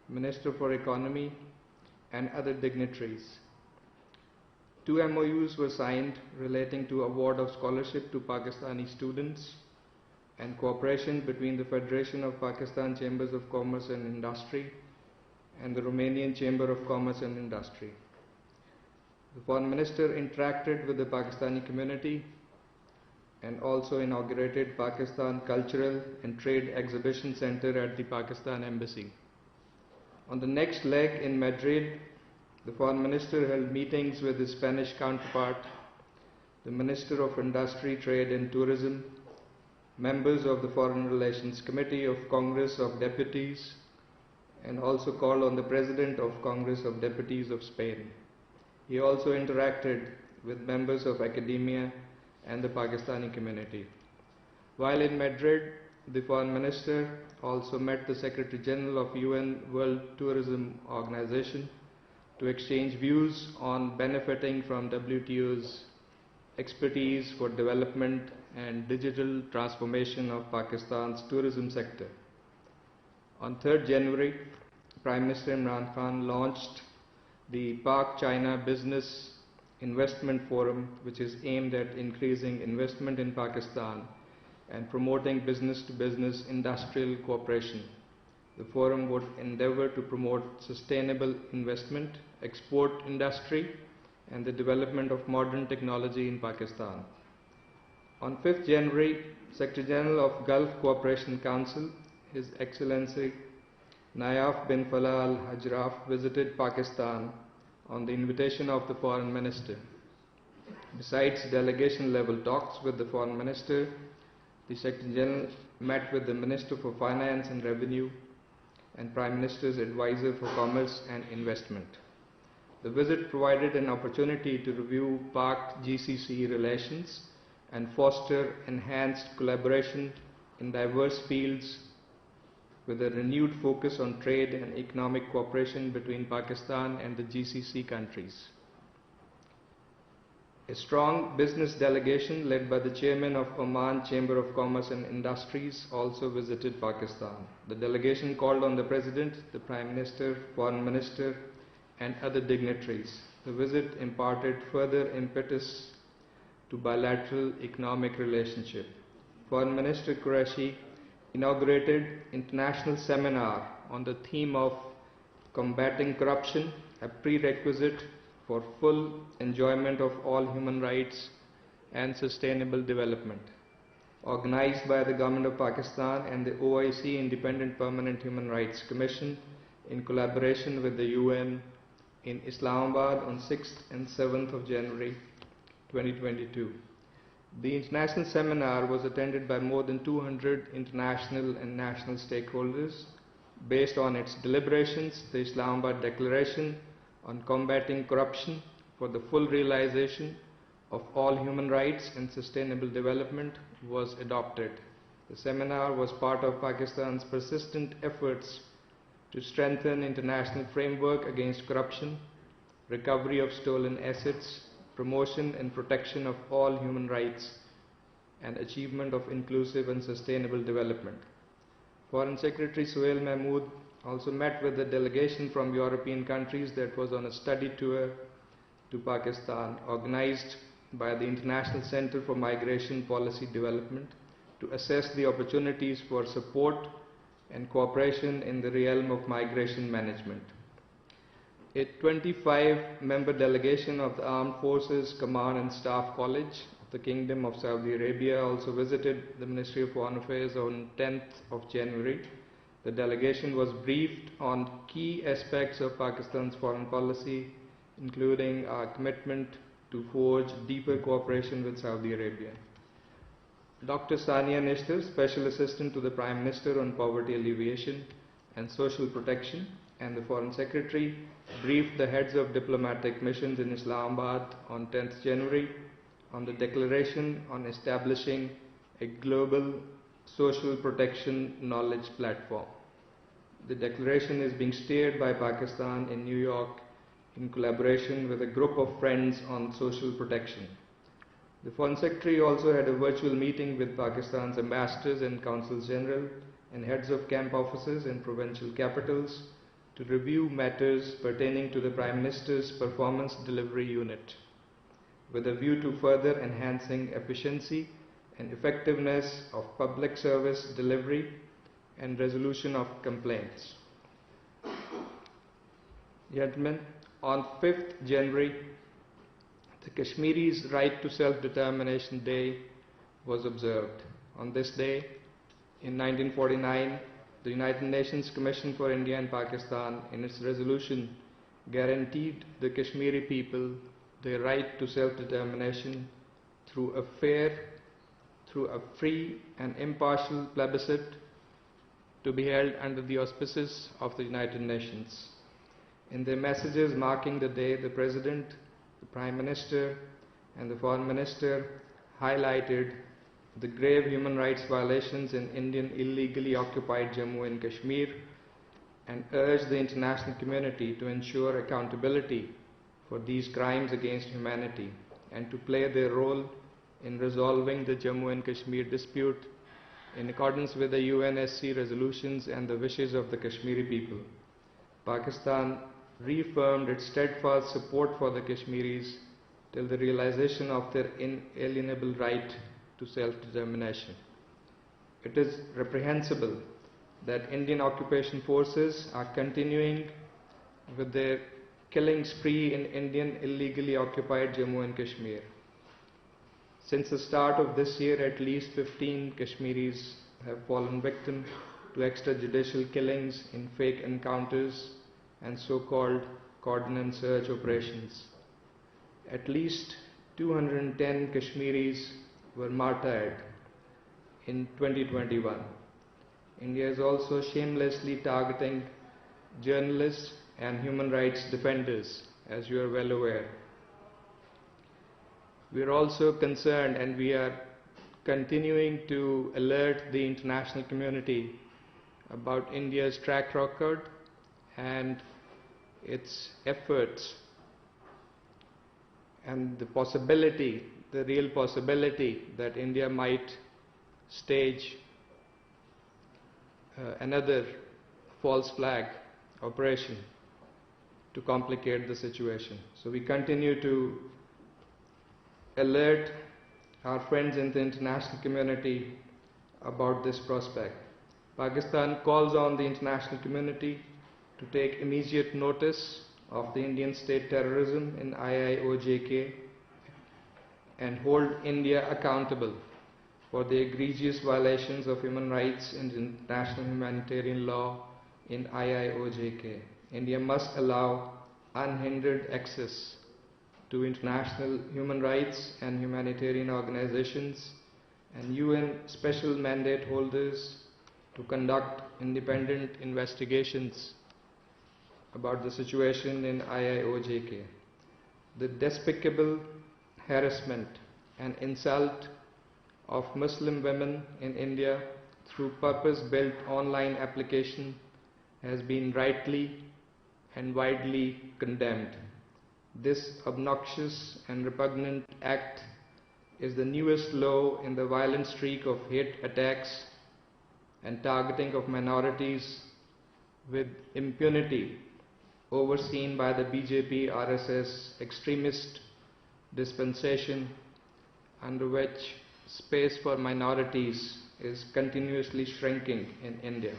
Minister for Economy, and other dignitaries. Two MOUs were signed relating to award of scholarship to Pakistani students and cooperation between the Federation of Pakistan Chambers of Commerce and Industry and the Romanian Chamber of Commerce and Industry. The Foreign Minister interacted with the Pakistani community and also inaugurated Pakistan Cultural and Trade Exhibition Center at the Pakistan Embassy. On the next leg in Madrid, the Foreign Minister held meetings with his Spanish counterpart, the Minister of Industry, Trade and Tourism, members of the Foreign Relations Committee of Congress of Deputies, and also called on the President of Congress of Deputies of Spain. He also interacted with members of academia and the Pakistani community. While in Madrid, the Foreign Minister also met the Secretary General of UN World Tourism Organization to exchange views on benefiting from WTO's expertise for development and digital transformation of Pakistan's tourism sector. On 3rd January, Prime Minister Imran Khan launched the Pak-China Business Investment Forum, which is aimed at increasing investment in Pakistan and promoting business-to-business industrial cooperation. The forum would endeavor to promote sustainable investment, export industry, and the development of modern technology in Pakistan. On 5th January, Secretary General of Gulf Cooperation Council, His Excellency Nayaf bin Falah Al Hajraf, visited Pakistan on the invitation of the Foreign Minister. Besides delegation-level talks with the Foreign Minister, the Secretary General met with the Minister for Finance and Revenue and Prime Minister's Advisor for Commerce and Investment. The visit provided an opportunity to review Pak-GCC relations and foster enhanced collaboration in diverse fields with a renewed focus on trade and economic cooperation between Pakistan and the GCC countries. A strong business delegation led by the chairman of Oman Chamber of Commerce and Industries also visited Pakistan. The delegation called on the President, the Prime Minister, Foreign Minister, and other dignitaries. The visit imparted further impetus to bilateral economic relationship. Foreign Minister Qureshi inaugurated international seminar on the theme of combating corruption, a prerequisite for full enjoyment of all human rights and sustainable development, organized by the Government of Pakistan and the OIC Independent Permanent Human Rights Commission in collaboration with the UN in Islamabad on 6th and 7th of January 2022. The international seminar was attended by more than 200 international and national stakeholders based on its deliberations. The Islamabad Declaration on combating corruption for the full realization of all human rights and sustainable development was adopted. The seminar was part of Pakistan's persistent efforts to strengthen international framework against corruption, recovery of stolen assets, promotion and protection of all human rights, and achievement of inclusive and sustainable development. Foreign Secretary Suhail Mahmood also met with a delegation from European countries that was on a study tour to Pakistan, organized by the International Center for Migration Policy Development, to assess the opportunities for support and cooperation in the realm of migration management. A 25-member delegation of the Armed Forces Command and Staff College of the Kingdom of Saudi Arabia also visited the Ministry of Foreign Affairs on 10th of January. The delegation was briefed on key aspects of Pakistan's foreign policy, including our commitment to forge deeper cooperation with Saudi Arabia. Dr. Sania Nishtar, Special Assistant to the Prime Minister on Poverty Alleviation and Social Protection, and the Foreign Secretary briefed the heads of diplomatic missions in Islamabad on 10th January on the declaration on establishing a global social protection knowledge platform. The declaration is being steered by Pakistan in New York in collaboration with a group of friends on social protection. The Foreign Secretary also had a virtual meeting with Pakistan's ambassadors and consuls general and heads of camp offices in provincial capitals to review matters pertaining to the Prime Minister's Performance Delivery Unit, with a view to further enhancing efficiency and effectiveness of public service delivery and resolution of complaints. Gentlemen, on 5th January, the Kashmiris' Right to Self-Determination Day was observed. On this day, in 1949, the United Nations Commission for India and Pakistan, in its resolution, guaranteed the Kashmiri people their right to self-determination through a free and impartial plebiscite to be held under the auspices of the United Nations. In their messages marking the day, the President, the Prime Minister and the Foreign Minister highlighted the grave human rights violations in Indian illegally occupied Jammu and Kashmir and urged the international community to ensure accountability for these crimes against humanity and to play their role in resolving the Jammu and Kashmir dispute in accordance with the UNSC resolutions and the wishes of the Kashmiri people. Pakistan reaffirmed its steadfast support for the Kashmiris till the realization of their inalienable right to self-determination. It is reprehensible that Indian occupation forces are continuing with their killing spree in Indian illegally occupied Jammu and Kashmir. Since the start of this year, at least 15 Kashmiris have fallen victim to extrajudicial killings in fake encounters and so-called cordon and search operations. At least 210 Kashmiris were martyred in 2021. India is also shamelessly targeting journalists and human rights defenders, as you are well aware. We are also concerned and we are continuing to alert the international community about India's track record and its efforts and the possibility, the real possibility that India might stage another false flag operation to complicate the situation. So we continue to alert our friends in the international community about this prospect. Pakistan calls on the international community to take immediate notice of the Indian state terrorism in IIOJK and hold India accountable for the egregious violations of human rights and international humanitarian law in IIOJK. India must allow unhindered access to international human rights and humanitarian organizations and UN special mandate holders to conduct independent investigations about the situation in IIOJK. The despicable harassment and insult of Muslim women in India through purpose-built online application has been rightly and widely condemned. This obnoxious and repugnant act is the newest low in the violent streak of hate attacks and targeting of minorities with impunity overseen by the BJP RSS extremist dispensation, under which space for minorities is continuously shrinking in India.